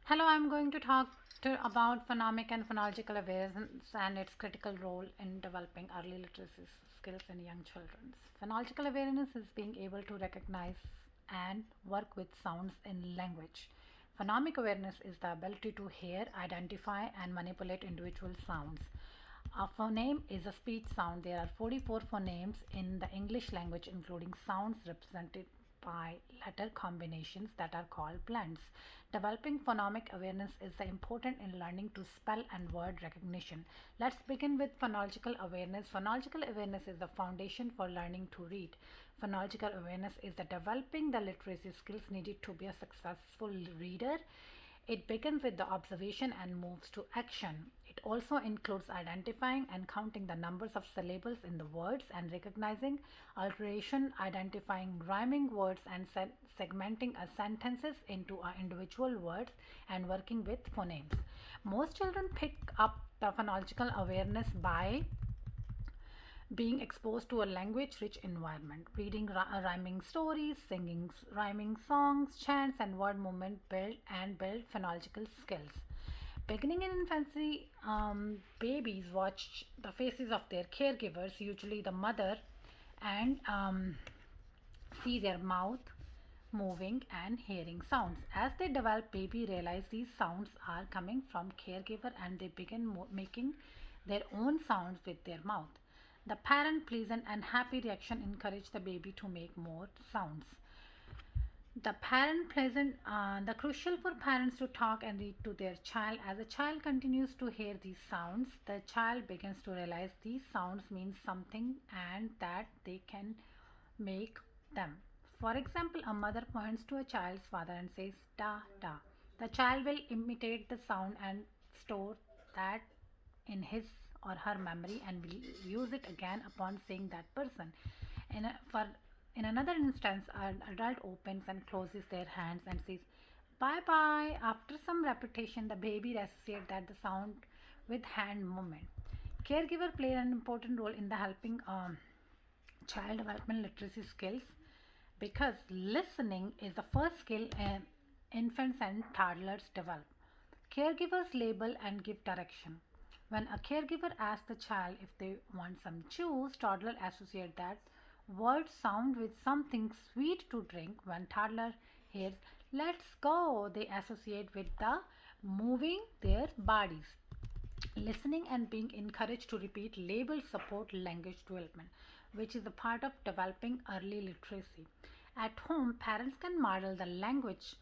Hello, I'm going to talk about phonemic and phonological awareness and its critical role in developing early literacy skills in young children. Phonological awareness is being able to recognize and work with sounds in language. Phonemic awareness is the ability to hear, identify, and manipulate individual sounds. A phoneme is a speech sound. There are 44 phonemes in the English language, including sounds represented by letter combinations that are called blends. Developing phonemic awareness is important in learning to spell and word recognition. Let's begin with phonological awareness. Phonological awareness is the foundation for learning to read. Phonological awareness is the developing the literacy skills needed to be a successful reader. It begins with the observation and moves to action. It also includes identifying and counting the numbers of syllables in the words and recognizing alteration, identifying rhyming words and segmenting a sentences into individual words and working with phonemes. Most children pick up the phonological awareness by being exposed to a language rich environment, reading rhyming stories, singing rhyming songs, chants, and word movement build phonological skills. Beginning in infancy, babies watch the faces of their caregivers, usually the mother, and see their mouth moving and hearing sounds. As they develop, baby realize these sounds are coming from caregiver and they begin making their own sounds with their mouth. The parent pleasant and happy reaction encourage the baby to make more sounds. The crucial for parents to talk and read to their child. As a child continues to hear these sounds, the child begins to realize these sounds mean something and that they can make them. For example, a mother points to a child's father and says da da. The child will imitate the sound and store that in his or her memory and will use it again upon seeing that person. In another instance, an adult opens and closes their hands and says bye bye. After some repetition, the baby associates that the sound with hand movement. Caregiver play an important role in the helping child development literacy skills because listening is the first skill infants and toddlers develop. Caregivers label and give direction. When a caregiver asks the child if they want some juice, toddler associate that word sound with something sweet to drink. When toddler hears let's go, they associate with the moving their bodies. Listening and being encouraged to repeat labels support language development, which is a part of developing early literacy. At home, parents can model the language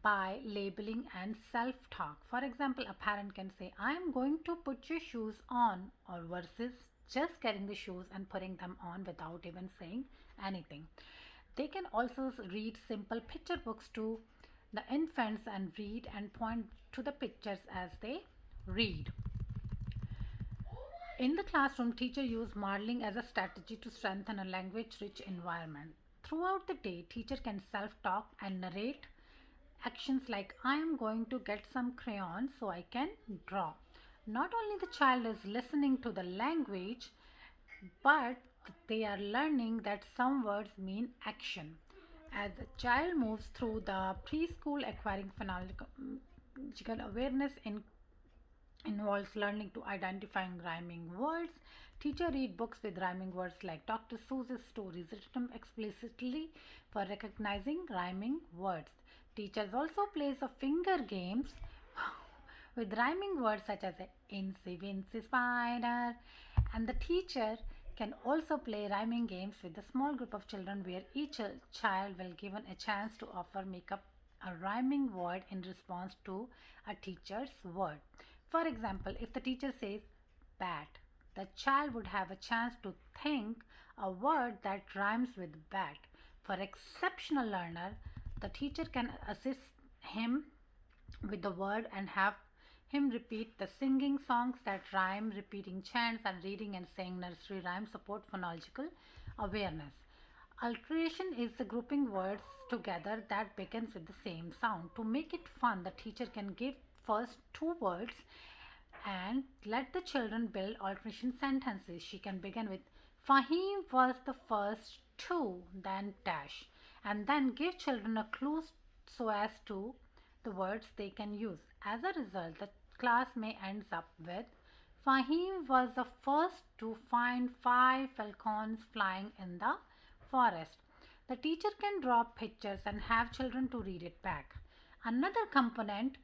by labeling and self talk. For example, a parent can say, I am going to put your shoes on, or versus just getting the shoes and putting them on without even saying anything. They can also read simple picture books to the infants and read and point to the pictures as they read. In the classroom, teachers use modeling as a strategy to strengthen a language-rich environment. Throughout the day, teacher can self-talk and narrate actions like I am going to get some crayons so I can draw. Not only the child is listening to the language, but they are learning that some words mean action. As the child moves through the preschool, acquiring phonological awareness involves learning to identifying rhyming words. Teacher read books with rhyming words like Dr. Seuss's stories written explicitly for recognizing rhyming words. Teachers also plays a finger games with rhyming words such as Incy Wincy Spider, and the teacher can also play rhyming games with a small group of children where each child will given a chance to offer make up a rhyming word in response to a teacher's word. For example, if the teacher says bat, the child would have a chance to think a word that rhymes with bat. For exceptional learner, the teacher can assist him with the word and have him repeat the singing songs that rhyme, repeating chants, and reading and saying nursery rhymes support phonological awareness. Alteration is the grouping words together that begins with the same sound. To make it fun, the teacher can give first two words and let the children build alteration sentences. She can begin with Fahim was the first to, then dash, and then give children a clue so as to the words they can use. As a result, the class may ends up with Fahim was the first to find 5 falcons flying in the forest. The teacher can draw pictures and have children to read it back. Another component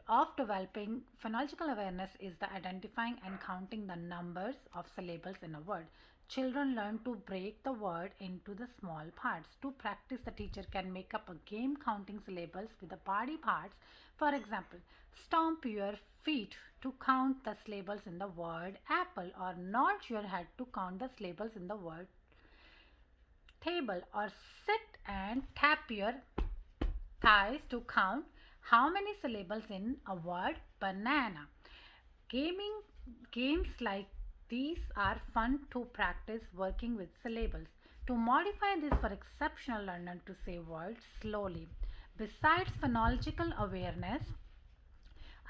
of developing phonological awareness is the identifying and counting the numbers of syllables in a word. Children learn to break the word into the small parts. To practice, the teacher can make up a game counting syllables with the body parts. For example, stomp your feet to count the syllables in the word apple, or nod your head to count the syllables in the word table, or sit and tap your thighs to count how many syllables in a word banana. Gaming games like these are fun to practice working with syllables. To modify this for exceptional learner to say words slowly. Besides phonological awareness,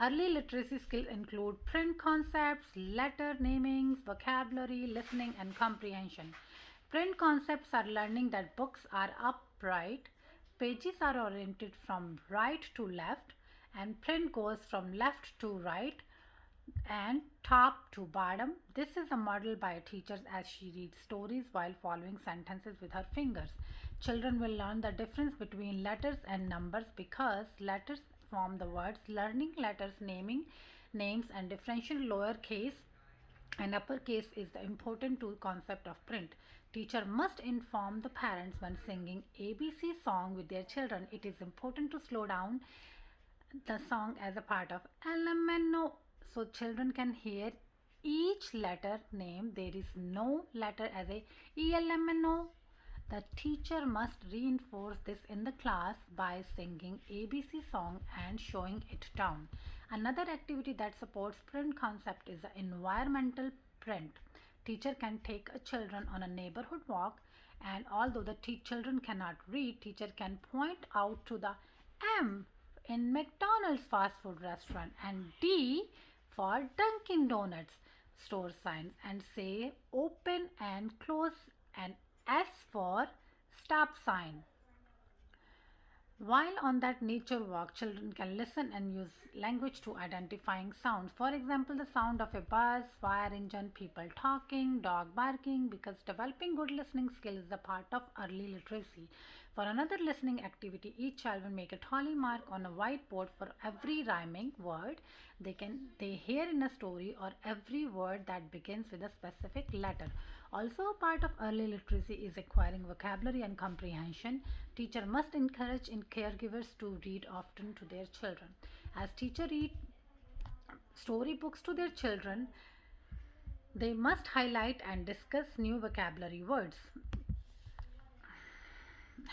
early literacy skills include print concepts, letter namings, vocabulary, listening, and comprehension. Print concepts are learning that books are upright, pages are oriented from right to left, and print goes from left to right and top to bottom. This is a model by a teacher as she reads stories while following sentences with her fingers. Children will learn the difference between letters and numbers because letters form the words. Learning letters, naming names, and differential lowercase and uppercase is the important tool concept of print. Teacher must inform the parents when singing ABC song with their children. It is important to slow down the song as a part of LMNO so children can hear each letter name. There is no letter as a ELMNO. The teacher must reinforce this in the class by singing ABC song and showing it down. Another activity that supports print concept is the environmental print. Teacher can take a children on a neighborhood walk, and although the children cannot read, teacher can point out to the M in McDonald's fast food restaurant and D for Dunkin' Donuts store signs and say open and close, and S for stop sign. While on that nature walk, children can listen and use language to identifying sounds. For example, the sound of a bus, fire engine, people talking, dog barking, because developing good listening skill is a part of early literacy. For another listening activity, each child will make a tally mark on a whiteboard for every rhyming word they hear in a story, or every word that begins with a specific letter. Also, a part of early literacy is acquiring vocabulary and comprehension. Teacher must encourage caregivers to read often to their children. As teacher read storybooks to their children, they must highlight and discuss new vocabulary words.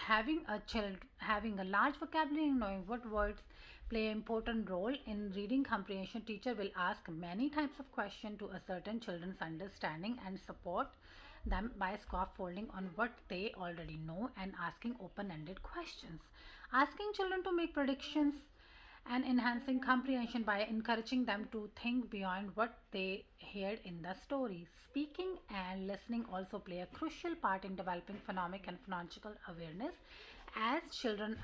Having a large vocabulary and knowing what words play an important role in reading comprehension, teacher will ask many types of questions to ascertain children's understanding and support them by scaffolding on what they already know and asking open-ended questions. Asking children to make predictions and enhancing comprehension by encouraging them to think beyond what they heard in the story. Speaking and listening also play a crucial part in developing phonemic and phonological awareness. As children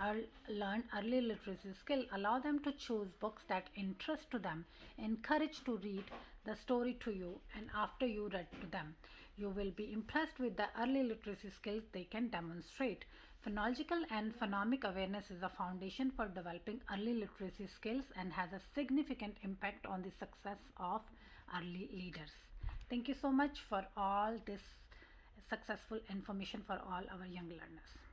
learn early literacy skill, allow them to choose books that interest to them, encourage to read the story to you, and after you read to them, you will be impressed with the early literacy skills they can demonstrate. Phonological and phonemic awareness is a foundation for developing early literacy skills and has a significant impact on the success of early leaders. Thank you so much for all this successful information for all our young learners.